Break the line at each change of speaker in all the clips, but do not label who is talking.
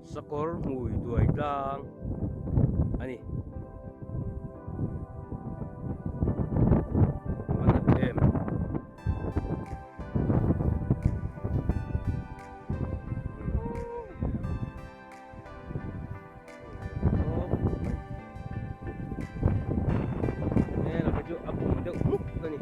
Sakor mùi đuổi lang ani mana em nghe là cái chỗ ấp mình đậu múc đây này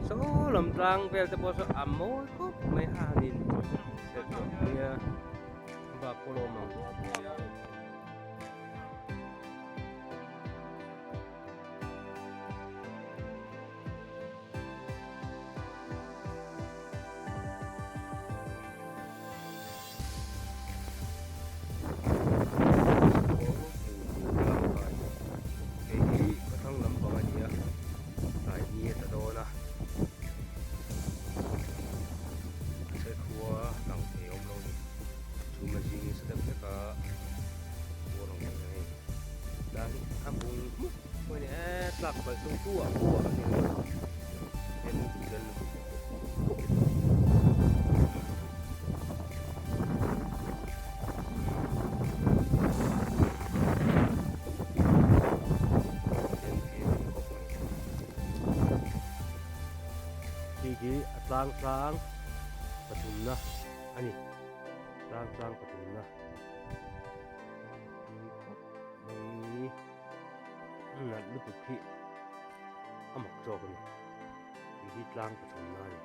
số làm răng về cho bố số ẩm mối cốc mấy hà nhìn sẽ có nghe và cô lô mà lạc bởi sông tua em chân gigi sang patuna ani sang patuna ni na lutuk hi amak jog ni gigi tlang patuna ni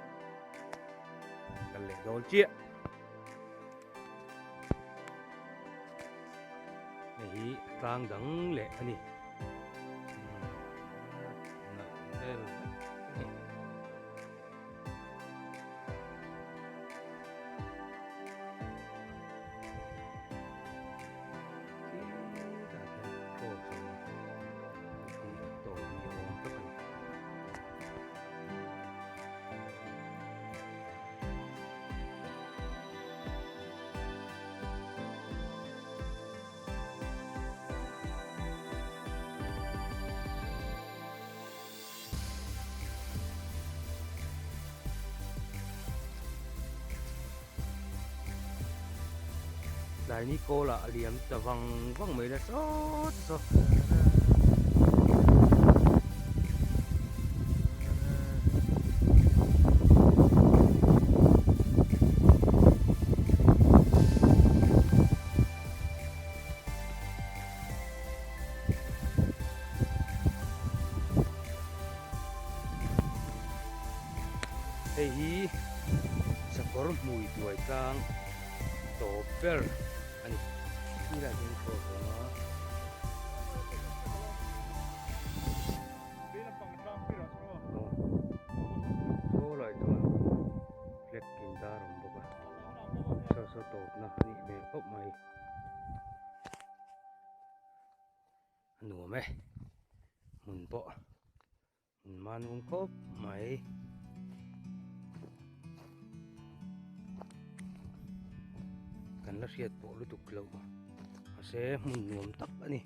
kan le dol chia ni tlang dang le ani na el đại ni cô là liếm tờ văng văng mấy là sốt sốt hi sakor mùi đuổi tang topper ani kira din ko no so lại to flek kin darom boka so top na ni me op mai anu me mun po mun man mun kop mai kan la siat po lutuk lo ase mun nuam tak ani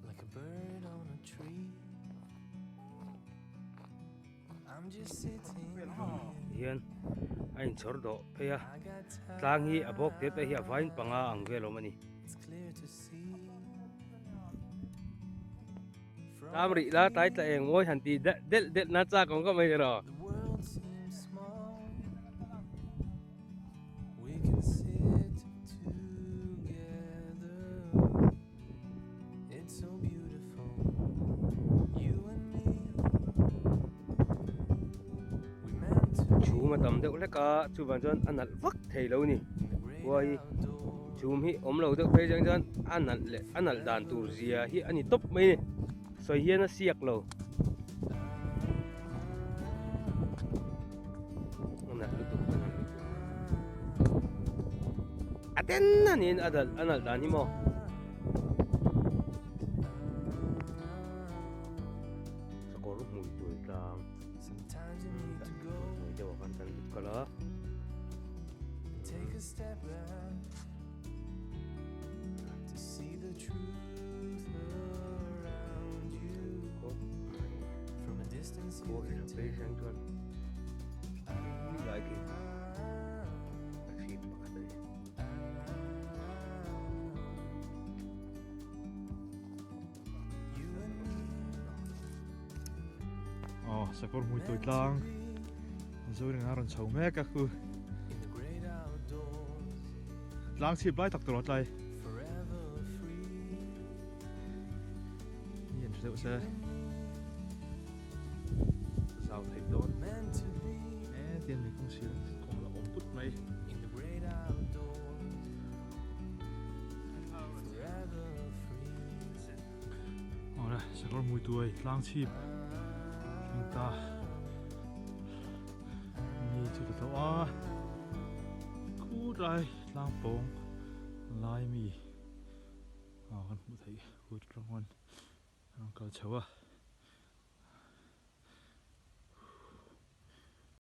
like a bird on a tree. I'm just sitting here.
hian ain chor do peya tlang hi abok te pe hi avain panga ang velo mani
It's clear to see.
tamri la tai ta eng moi han ti del na cha kong ko mai ro
The world seems small. We can sit together. It's so beautiful. You and me. We meant to
chu ma tam deuh le ka chu ban jon anal vak thei lo ni wai chum hi om lo deuh pe jang jon anal dan tur zia hi ani top mai ni soi hian a siak lo anal lutuk aten nanin anal dan hi mo sakor mui tuai tlang
Sometimes you need to go
dewa kan tan kala
and take a step back to see the truth
phê sang chuan lại kì phim mà đây
sakor mui toi tlang zo ring aron chho me ka khu
in the great outdoors,
tlang chip lai tak torot lai
forever free.
yen cheu se sao thai don
Meant to be
tiền mình không xíu không là ôm put mai
in the great outdoors, forever free.
đây sakor mui toi tlang chip chúng ta ni chu ta wa khu rai lang pong lai mi kan mu thei khu trong on ka chawa